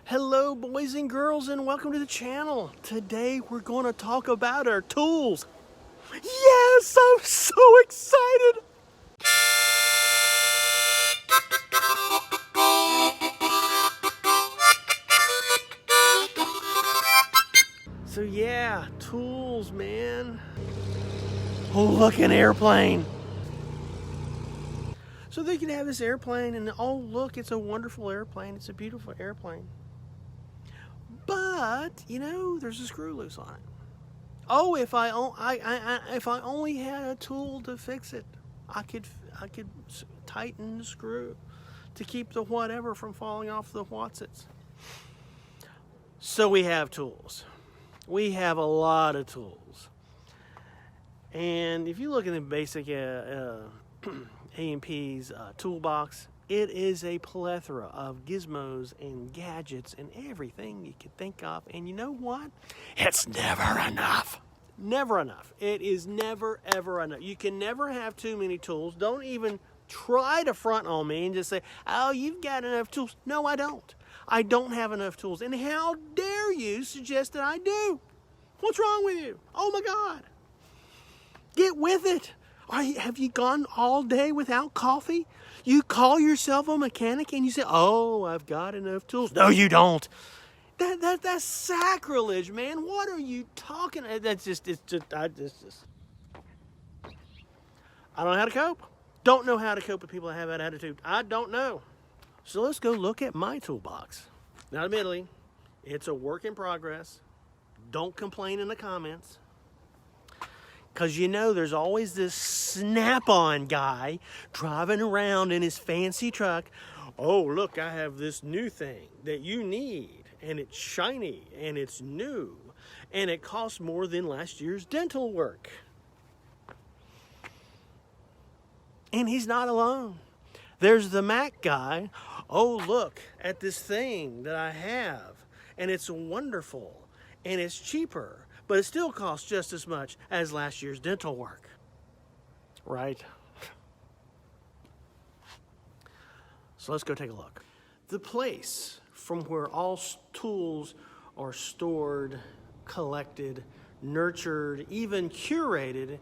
Hello boys and girls, and welcome to the channel. Today we're going to talk about our tools. Yes, I'm so excited. So yeah, tools, man. Oh, look, an airplane. So they can have this airplane and oh look, it's a wonderful airplane. It's a beautiful airplane. But, you know, there's a screw loose on it. Oh, if I only had a tool to fix it, I could tighten the screw to keep the whatever from falling off the whatsits. So we have tools. We have a lot of tools. And if you look in the basic A&P's toolbox, it is a plethora of gizmos and gadgets and everything you could think of. And you know what? It's never enough. Never enough. It is never, ever enough. You can never have too many tools. Don't even try to front on me and just say, oh, you've got enough tools. No, I don't. I don't have enough tools. And how dare you suggest that I do? What's wrong with you? Oh, my God. Get with it. Have you gone all day without coffee? You call yourself a mechanic and you say, oh, I've got enough tools. No, you don't. That's sacrilege, man. What are you talking about? I don't know how to cope. Don't know how to cope with people that have that attitude. I don't know. So let's go look at my toolbox. Now, admittedly, it's a work in progress. Don't complain in the comments. Because you know there's always this snap-on guy driving around in his fancy truck. Oh, look, I have this new thing that you need. And it's shiny, and it's new. And it costs more than last year's dental work. And he's not alone. There's the Mac guy. Oh, look at this thing that I have. And it's wonderful. And it's cheaper. But it still costs just as much as last year's dental work, right? So let's go take a look. The place from where all tools are stored, collected, nurtured, even curated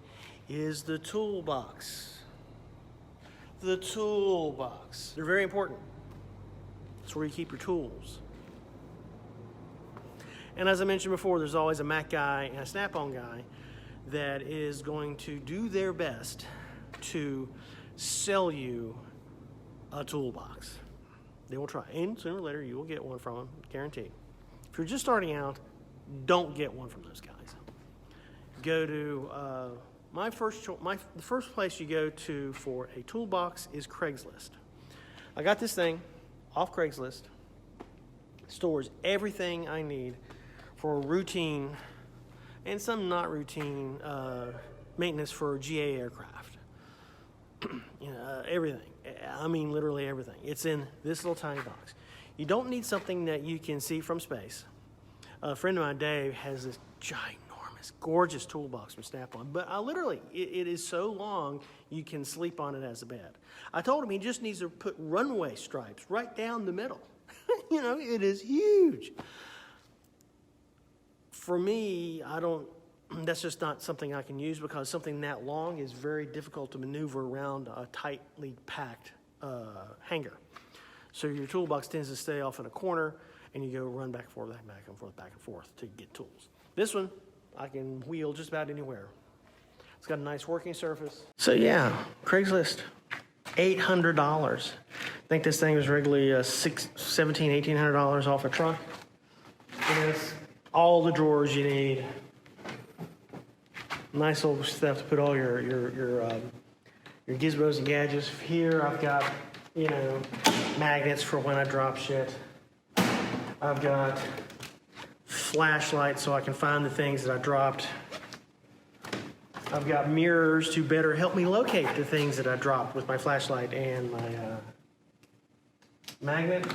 is the toolbox. The toolbox. They're very important. It's where you keep your tools. And as I mentioned before, there's always a Mac guy and a Snap-on guy that is going to do their best to sell you a toolbox. They will try, and sooner or later you will get one from them, guaranteed. If you're just starting out, don't get one from those guys. Go to the first place you go to for a toolbox is Craigslist. I got this thing off Craigslist. It stores everything I need for routine and some not routine maintenance for GA aircraft. Everything. I mean, literally everything. It's in this little tiny box. You don't need something that you can see from space. A friend of mine, Dave, has this ginormous, gorgeous toolbox from Snap-on. But it is so long you can sleep on it as a bed. I told him he just needs to put runway stripes right down the middle. It is huge. For me, that's just not something I can use because something that long is very difficult to maneuver around a tightly packed hanger. So your toolbox tends to stay off in a corner and you go run back and forth, back and forth to get tools. This one, I can wheel just about anywhere. It's got a nice working surface. So yeah, Craigslist, $800. I think this thing was regularly $1,700-$1,800 off a truck. And it's all the drawers you need. Nice little stuff to put all your gizmos and gadgets. Here I've got, magnets for when I drop shit. I've got flashlights so I can find the things that I dropped. I've got mirrors to better help me locate the things that I dropped with my flashlight and my magnet.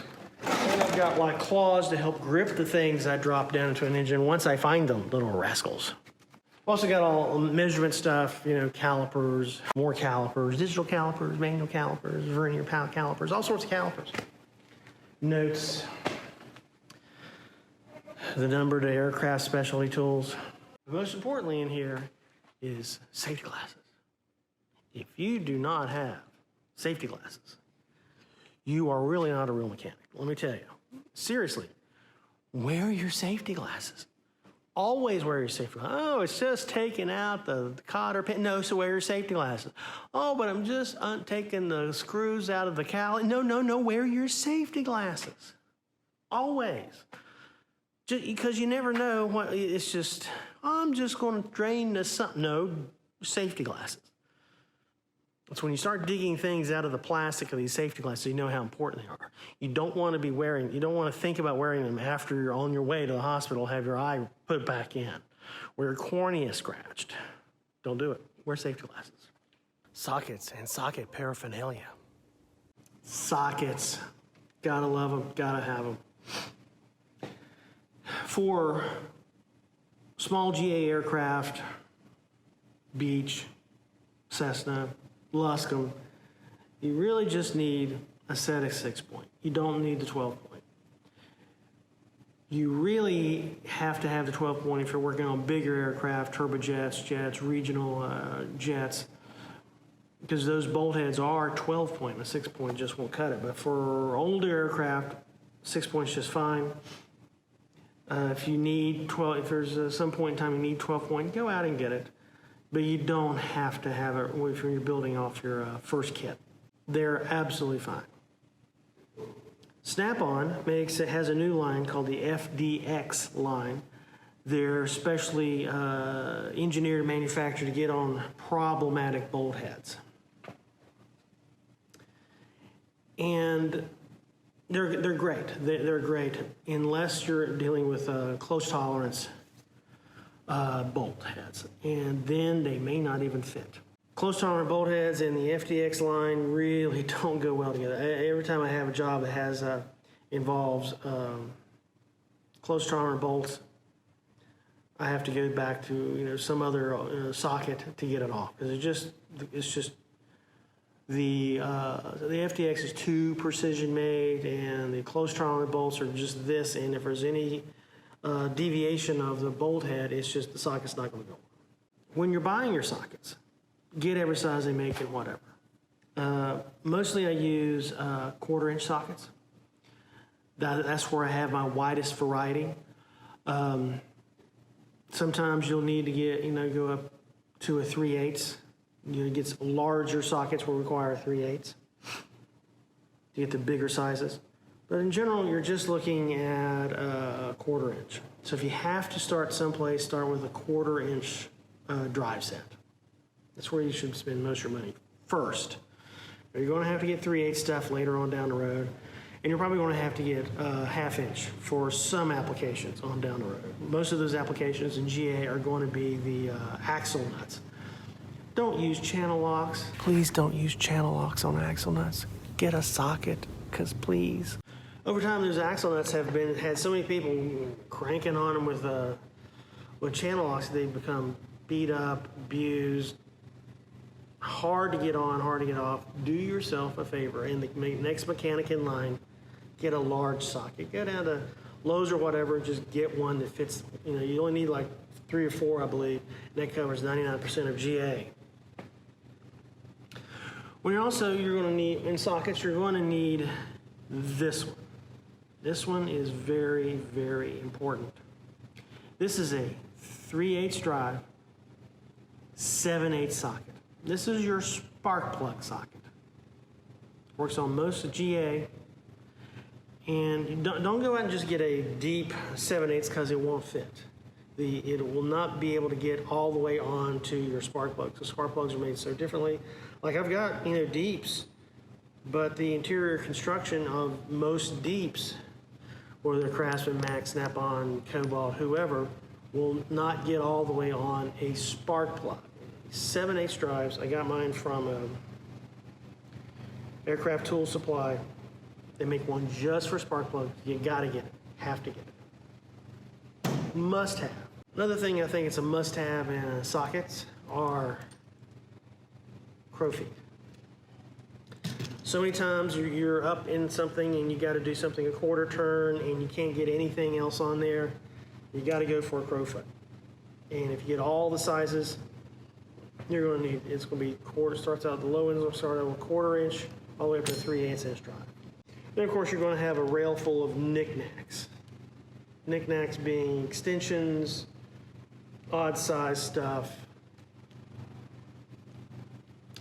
And I've got like claws to help grip the things I drop down into an engine once I find them, little rascals. I've also got all measurement stuff, calipers, more calipers, digital calipers, manual calipers, vernier calipers, all sorts of calipers. Notes. the number to aircraft specialty tools. Most importantly in here is safety glasses. If you do not have safety glasses, you are really not a real mechanic. Let me tell you, seriously, wear your safety glasses. Always wear your safety glasses. Oh, it's just taking out the cotter pin. No, so wear your safety glasses. Oh, but I'm just taking the screws out of the cowling. No, wear your safety glasses. Always. Just because you never know what, it's just, I'm just going to drain the sun. No, safety glasses. It's when you start digging things out of the plastic of these safety glasses, you know how important they are. You don't want to be wearing, you don't want to think about wearing them after you're on your way to the hospital, have your eye put back in, where your cornea scratched. Don't do it. Wear safety glasses. Sockets and socket paraphernalia. Sockets. Gotta love them, gotta have them. For small GA aircraft, Beech, Cessna, Luscombe, you really just need a set of 6-point. You don't need the 12-point. You really have to have the 12-point if you're working on bigger aircraft, turbojets, jets, regional jets, because those bolt heads are 12-point. A 6-point just won't cut it. But for older aircraft, 6-point's just fine. If you need 12, if there's some point in time you need 12-point, go out and get it. But you don't have to have it if you're building off your first kit. They're absolutely fine. Snap-on has a new line called the FDX line. They're specially engineered and manufactured to get on problematic bolt heads. And they're great. They're great unless you're dealing with close tolerance bolt heads, and then they may not even fit. Close tolerant bolt heads and the FDX line really don't go well together. Every time I have a job that involves close tolerant bolts, I have to go back to some other socket to get it off, because it's just the FDX is too precision made, and the close tolerant bolts are just this. And if there's any deviation of the bolt head, it's just the socket's not going to go. When you're buying your sockets, get every size they make and whatever. Mostly I use 1/4-inch sockets. That's where I have my widest variety. Sometimes you'll need to get, go up to a 3/8. It gets larger sockets will require 3/8 to get the bigger sizes. But in general, you're just looking at a 1/4-inch. So if you have to start someplace, start with a 1/4-inch drive set. That's where you should spend most of your money first. You're going to have to get 3/8 stuff later on down the road, and you're probably going to have to get a 1/2-inch for some applications on down the road. Most of those applications in GA are going to be the axle nuts. Don't use channel locks. Please don't use channel locks on axle nuts. Get a socket, because please. Over time, those axle nuts have had so many people cranking on them with channel locks, they've become beat up, abused, hard to get on, hard to get off. Do yourself a favor, and the next mechanic in line, get a large socket. Go down to Lowe's or whatever, just get one that fits. You only need like 3 or 4, I believe, and that covers 99% of GA. When you're going to need, in sockets, you're going to need this one. This one is very, very important. This is a 3/8 drive, 7/8 socket. This is your spark plug socket. Works on most of GA. And don't go out and just get a deep 7/8 because it won't fit. It will not be able to get all the way on to your spark plugs. The spark plugs are made so differently. Like I've got, deeps, but the interior construction of most deeps, whether they're Craftsman, Max, Snap-on, Cobalt, whoever, will not get all the way on a spark plug. 7/8 drives. I got mine from Aircraft Tool Supply. They make one just for spark plugs. You gotta get it. Have to get it. Must have. Another thing I think it's a must have in sockets are crow feet. So many times you're up in something and you got to do something a quarter turn and you can't get anything else on there. you got to go for a crowfoot. And if you get all the sizes, you're going to need, it's going to be quarter, starts out, the low end will start out with 1/4 inch, all the way up to 3/8 inch drive. Then of course you're going to have a rail full of knickknacks. Knickknacks being extensions, odd size stuff,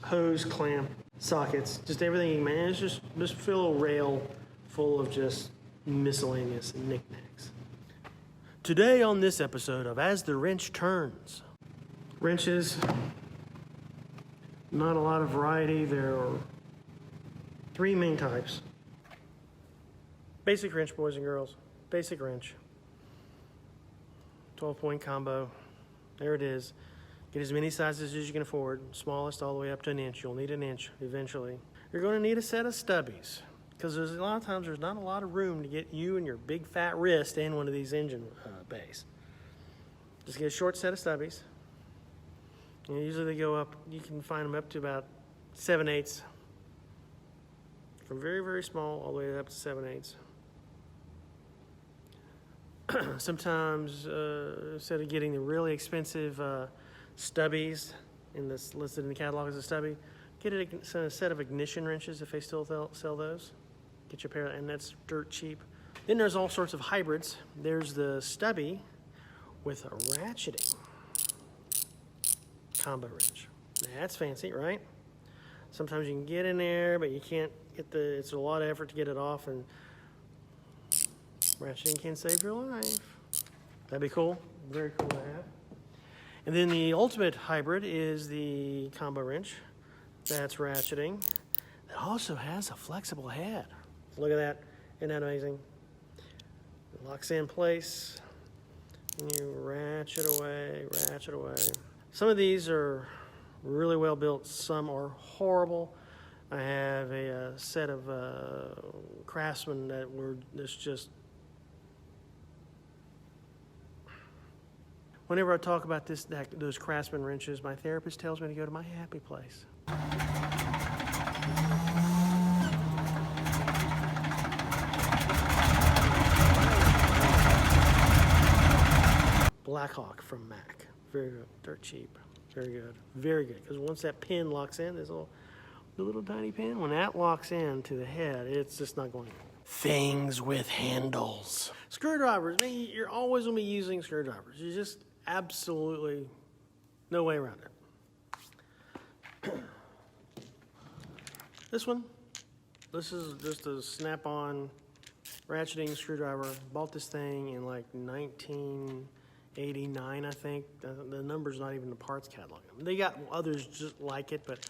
hose, clamp, sockets, just everything you manage. Just fill a rail full of just miscellaneous knickknacks. Today on this episode of As the Wrench Turns. Wrenches, not a lot of variety. There are 3 main types. Basic wrench, boys and girls. Basic wrench. 12-point combo. There it is. Get as many sizes as you can afford. Smallest all the way up to 1 inch. You'll need 1 inch eventually. You're going to need a set of stubbies, because there's a lot of times there's not a lot of room to get you and your big fat wrist in one of these engine bays. Just get a short set of stubbies. And usually they go up, you can find them up to about 7/8. From very, very small all the way up to 7/8. Sometimes, instead of getting the really expensive stubbies listed in the catalog as a stubby, get a set of ignition wrenches if they still sell those. Get your pair, and that's dirt cheap. Then there's all sorts of hybrids. There's the stubby with a ratcheting combo wrench. That's fancy, right? Sometimes you can get in there, but you can't get it's a lot of effort to get it off, and ratcheting can save your life. That'd be cool. Very cool to have. And then the ultimate hybrid is the combo wrench. That's ratcheting. It also has a flexible head. Look at that. Isn't that amazing? It locks in place, and you ratchet away, ratchet away. Some of these are really well built. Some are horrible. I have a set of Craftsman that's just. Whenever I talk about those Craftsman wrenches, my therapist tells me to go to my happy place. Blackhawk from Mac. Very good. Dirt cheap. Very good. Very good. Because once that pin locks in, the little tiny pin, when that locks in to the head, it's just not going. Things with handles. Screwdrivers. I mean, you're always going to be using screwdrivers. You just absolutely no way around it. This is just a snap-on ratcheting screwdriver. Bought this thing in like 1989, I think. The number's not even the parts catalog. They got others just like it, but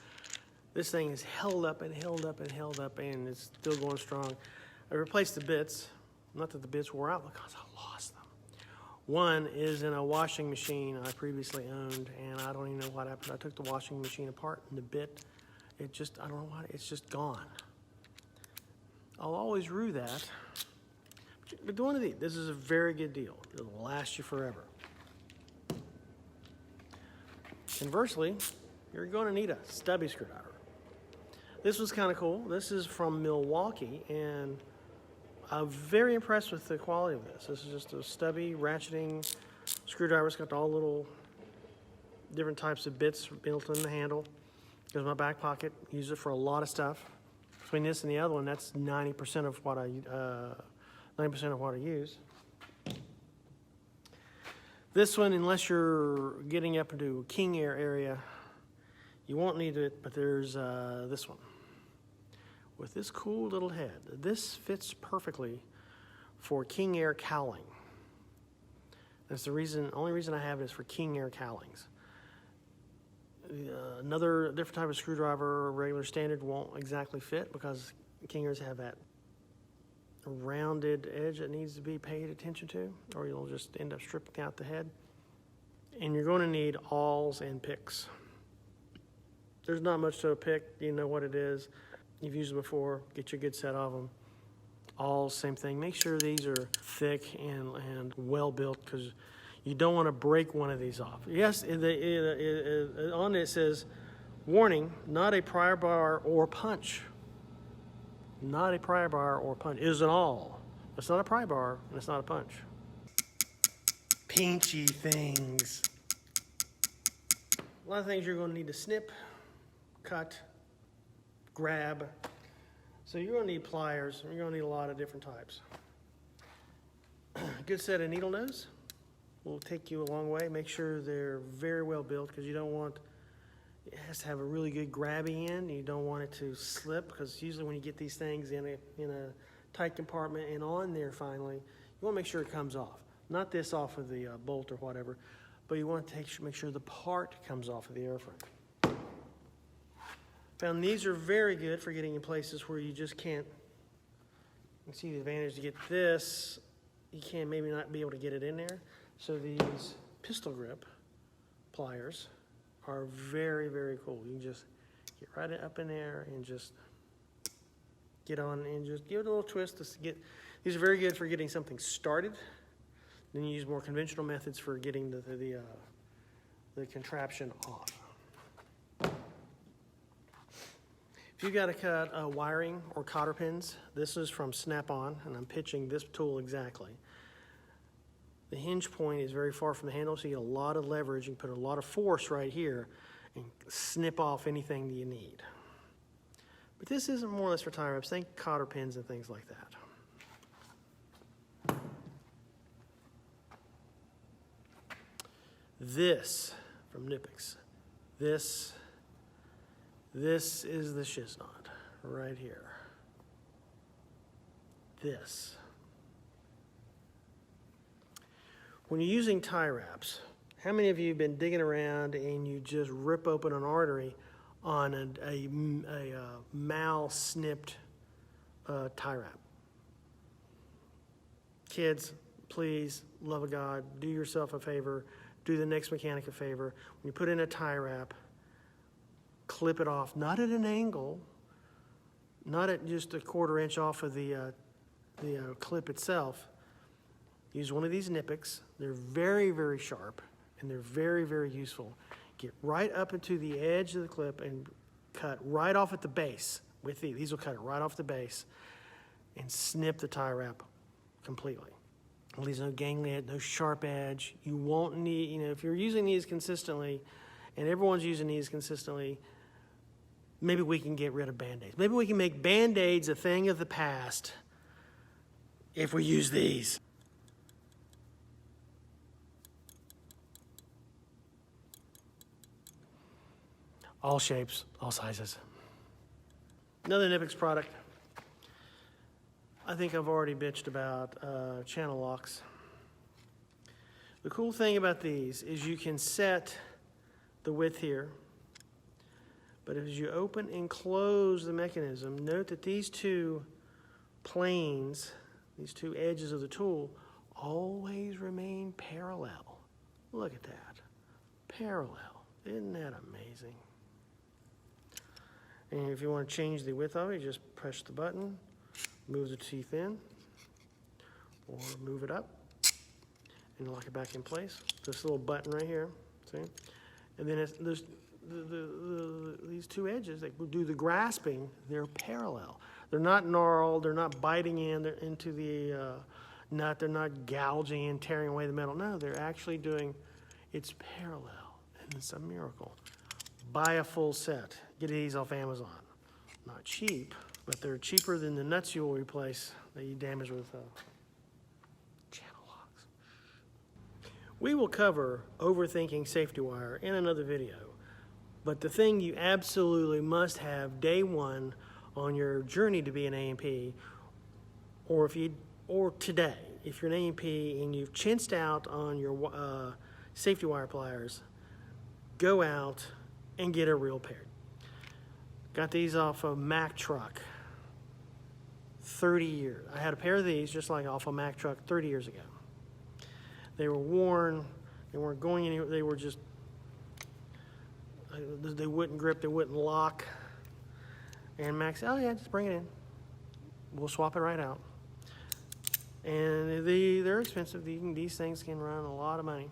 this thing is held up and held up and held up, and it's still going strong. I replaced the bits. Not that the bits wore out, because I lost them. One is in a washing machine I previously owned, and I don't even know what happened. I took the washing machine apart, and the bit, I don't know what, it's just gone. I'll always rue that. But one of these, this is a very good deal. It'll last you forever. Conversely, you're going to need a stubby screwdriver. This was kind of cool. This is from Milwaukee, and I'm very impressed with the quality of this. This is just a stubby ratcheting screwdriver. It's got all little different types of bits built in the handle. Goes in my back pocket. Use it for a lot of stuff. Between this and the other one, that's 90% of what I use. This one, unless you're getting up into a King Air area, you won't need it. But there's this one with this cool little head. This fits perfectly for King Air cowling. That's the only reason I have it is for King Air cowlings. Another different type of screwdriver, regular standard, won't exactly fit, because King Airs have that rounded edge that needs to be paid attention to, or you'll just end up stripping out the head. And you're going to need awls and picks. There's not much to a pick. You know what it is. You've used them before. Get you a good set of them. Awls, same thing. Make sure these are thick and well built, because you don't want to break one of these off. Yes, on it says, warning, not a pry bar or punch. Not a pry bar or punch. It is an awl. It's not a pry bar, and it's not a punch. pinchy things. A lot of things you're going to need to snip, cut, grab. So you're going to need pliers. You're going to need a lot of different types. A good set of needle nose will take you a long way. Make sure they're very well built, because you don't want, it has to have a really good grabby end. You don't want it to slip, because usually when you get these things in a tight compartment and on there finally, you want to make sure it comes off. Not this off of the bolt or whatever, but you want to make sure the part comes off of the airframe. Found these are very good for getting in places where you just can't. You can see the advantage to get this. You can maybe not be able to get it in there. So these pistol grip pliers are very, very cool. You can just get right up in there and just get on and just give it a little twist to get. These are very good for getting something started. Then you use more conventional methods for getting the contraption off. If you've got to cut wiring or cotter pins, this is from Snap-on, and I'm pitching this tool exactly. The hinge point is very far from the handle, so you get a lot of leverage. You can put a lot of force right here and snip off anything that you need. But this isn't more or less for tie wraps. Think cotter pins and things like that. This from Nipix. This is the shiz knot right here. This. When you're using tie wraps, how many of you have been digging around and you just rip open an artery on a mal-snipped tie wrap? Kids, please, love of God, do yourself a favor. Do the next mechanic a favor. When you put in a tie wrap, clip it off, not at an angle, not at just a 1/4 inch off of the clip itself. Use one of these Nipix. They're very, very sharp, and they're very, very useful. Get right up into the edge of the clip and cut right off at the base with these. These will cut it right off the base and snip the tie wrap completely. There's no ganglia, no sharp edge. You won't need, if you're using these consistently, and everyone's using these consistently, maybe we can get rid of Band-Aids. Maybe we can make Band-Aids a thing of the past if we use these. All shapes, all sizes. Another Nipix product. I think I've already bitched about channel locks. The cool thing about these is you can set the width here, but as you open and close the mechanism, note that these two planes, these two edges of the tool, always remain parallel. Look at that. Parallel. Isn't that amazing? And if you want to change the width of it, you just press the button, move the teeth in, or move it up, and lock it back in place. This little button right here, see? And then there's these two edges, they do the grasping, they're parallel. They're not gnarled, they're not biting into the nut, they're not gouging and tearing away the metal. No, they're actually doing, it's parallel, and it's a miracle. Buy a full set. Get these off Amazon. Not cheap, but they're cheaper than the nuts you will replace that you damage with channel locks. We will cover overthinking safety wire in another video, but the thing you absolutely must have day one on your journey to be an A&P, or today, if you're an A&P and you've chinched out on your safety wire pliers, go out and get a real pair. Got these off a Mack truck 30 years. I had a pair of these just like off a Mack truck 30 years ago. They were worn, they weren't going anywhere, they were just, they wouldn't grip, they wouldn't lock. And Mack said, oh yeah, just bring it in. We'll swap it right out. And they're expensive. These things can run a lot of money.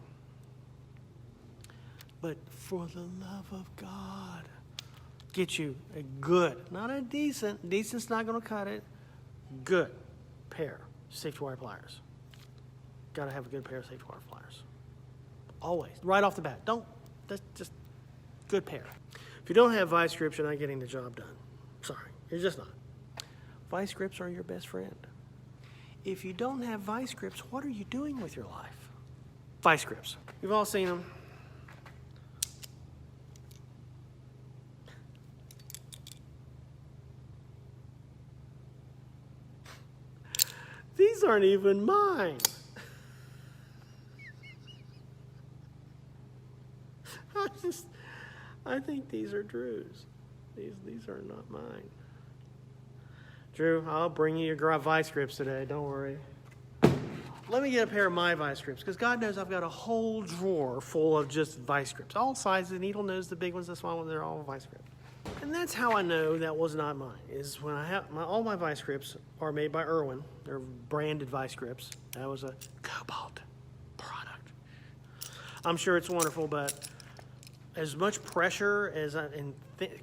But for the love of God, get you a good, not a decent's not going to cut it, good pair of safety wire pliers. got to have a good pair of safety wire pliers. Always, right off the bat. That's just good pair. If you don't have Vise Grips, you're not getting the job done. Sorry, you're just not. Vise Grips are your best friend. If you don't have Vise Grips, what are you doing with your life? Vise Grips. You've all seen them. These aren't even mine. I think these are Drew's. These are not mine. Drew, I'll bring you your Vise Grips today, don't worry. Let me get a pair of my Vise Grips, because God knows I've got a whole drawer full of just Vise Grips. All sizes, the needle nose, the big ones, the small ones, they're all Vise Grips. And that's how I know that was not mine, is when I have, all my Vise Grips are made by Irwin. They're branded Vise Grips. That was a Cobalt product. I'm sure it's wonderful, but as much pressure and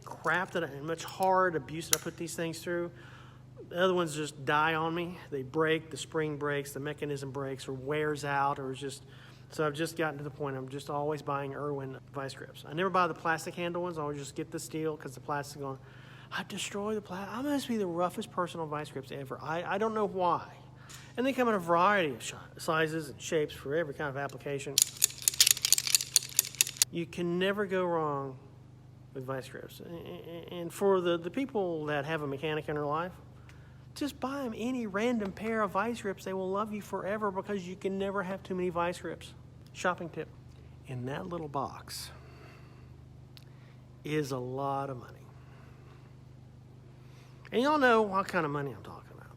crap and much hard abuse that I put these things through, the other ones just die on me. They break, the spring breaks, the mechanism breaks, or wears out, or just... So I've just gotten to the point I'm just always buying Irwin Vise Grips. I never buy the plastic handle ones. I always just get the steel because the plastic's going, I destroy the plastic. I must be the roughest person on Vise Grips ever. I don't know why. And they come in a variety of sizes and shapes for every kind of application. You can never go wrong with Vise Grips. And for the people that have a mechanic in their life, just buy them any random pair of Vise Grips. They will love you forever because you can never have too many Vise Grips. Shopping tip. In that little box is a lot of money. And y'all know what kind of money I'm talking about.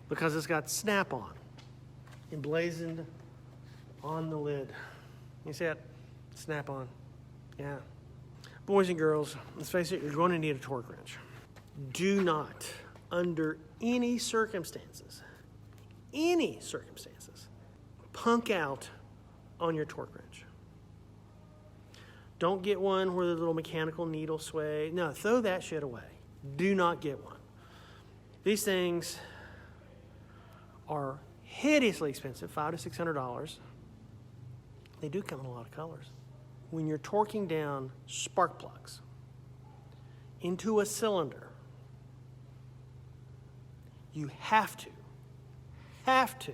Because it's got Snap-on emblazoned on the lid. You see that? Snap-on. Yeah. Boys and girls, let's face it, you're going to need a torque wrench. Do not, under any circumstances, punk out on your torque wrench. Don't get one where the little mechanical needle sway. No, throw that shit away. Do not get one. These things are hideously expensive, $500 to $600. They do come in a lot of colors. When you're torquing down spark plugs into a cylinder, you have to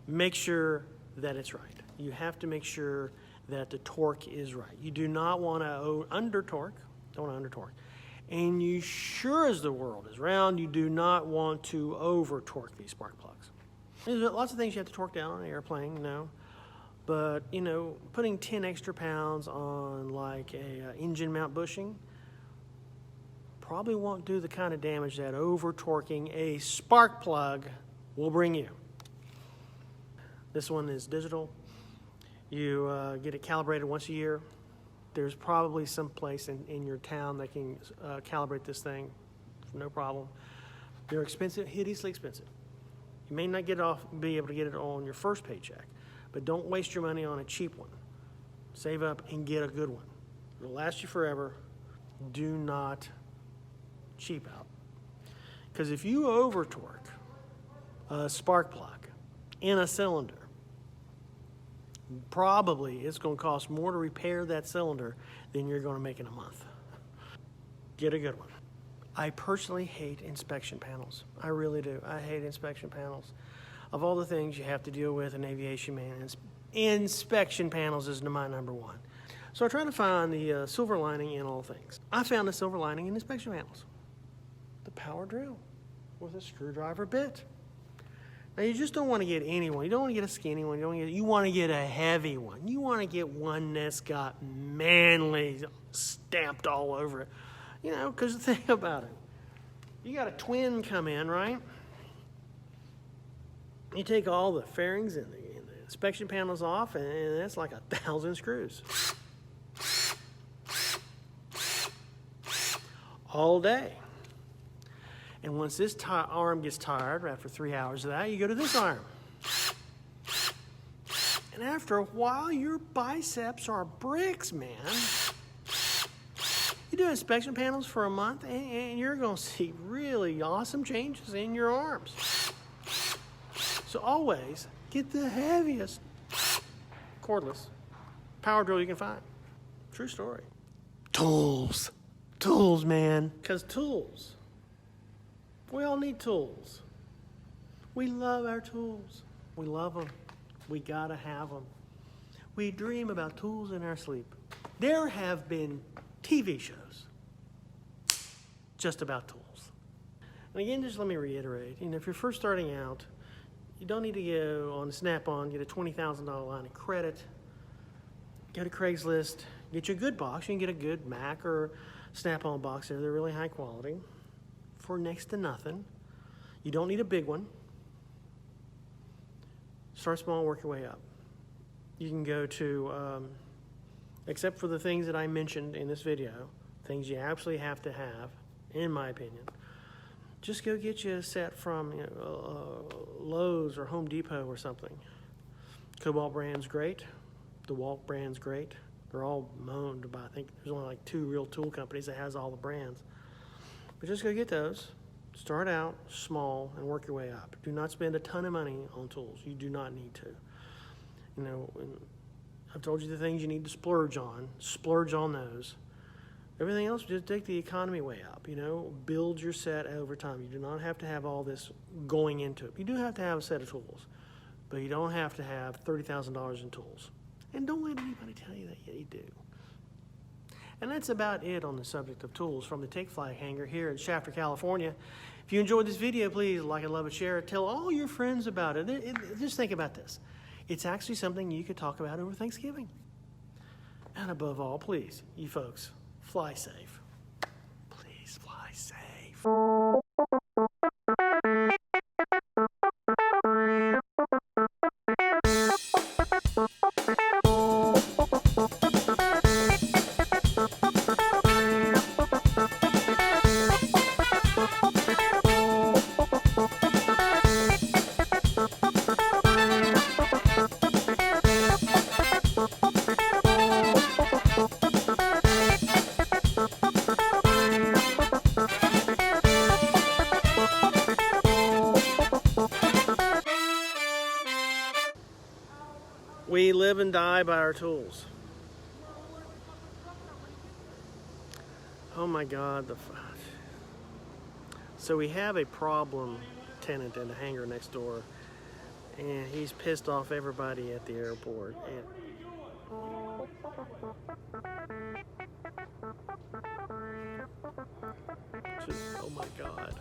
make sure that it's right. You have to make sure that the torque is right. You do not want to under torque. Don't want to under torque. And you sure as the world is round, you do not want to over torque these spark plugs. There's lots of things you have to torque down on an airplane, you know. But, you know, putting 10 extra pounds on like a engine mount bushing probably won't do the kind of damage that over-torquing a spark plug will bring you. This one is digital. You get it calibrated once a year. There's probably some place in your town that can calibrate this thing, no problem. They're expensive, hideously expensive. You may not be able to get it on your first paycheck, but don't waste your money on a cheap one. Save up and get a good one. It'll last you forever. Do not cheap out. Because if you over torque a spark plug in a cylinder, probably it's going to cost more to repair that cylinder than you're going to make in a month. Get a good one. I personally hate inspection panels. I really do. I hate inspection panels. Of all the things you have to deal with in aviation maintenance, inspection panels is my number one. So I try to find the silver lining in all things. I found the silver lining in inspection panels. The power drill with a screwdriver bit. Now you just don't want to get any one. You don't want to get a skinny one. You want to get a heavy one. You want to get one that's got manly stamped all over it. You know, because think about it. You got a twin come in, right? You take all the fairings and the inspection panels off, and that's like 1,000 screws. All day. And once this arm gets tired, after 3 hours of that, you go to this arm. And after a while, your biceps are bricks, man. You do inspection panels for a month, and you're going to see really awesome changes in your arms. So always get the heaviest cordless power drill you can find. True story. Tools. Tools, man. Because tools. We all need tools. We love our tools. We love them. We gotta have them. We dream about tools in our sleep. There have been TV shows just about tools. And again, just let me reiterate, if you're first starting out, you don't need to go on Snap-on, get a $20,000 line of credit, go to Craigslist, get you a good box. You can get a good Mac or Snap-on box there. They're really high quality for next to nothing. You don't need a big one. Start small, work your way up. You can go to, except for the things that I mentioned in this video, things you absolutely have to have, in my opinion, just go get you a set from Lowe's or Home Depot or something. Cobalt brand's great. DeWalt brand's great. They're all owned by, I think there's only like 2 real tool companies that has all the brands. But just go get those. Start out small and work your way up. Do not spend a ton of money on tools. You do not need to. I've told you the things you need to splurge on those. Everything else, just take the economy way up. Build your set over time. You do not have to have all this going into it. You do have to have a set of tools, but you don't have to have $30,000 in tools. And don't let anybody tell you that you do. And that's about it on the subject of tools from the Take Flag hangar here in Shafter, California. If you enjoyed this video, please like it, love it, share it. Tell all your friends about it. Just think about this. It's actually something you could talk about over Thanksgiving. And above all, please, you folks, fly safe. Please fly safe. We live and die by our tools. Oh my God. So we have a problem tenant in the hangar next door, and he's pissed off everybody at the airport. Oh my God.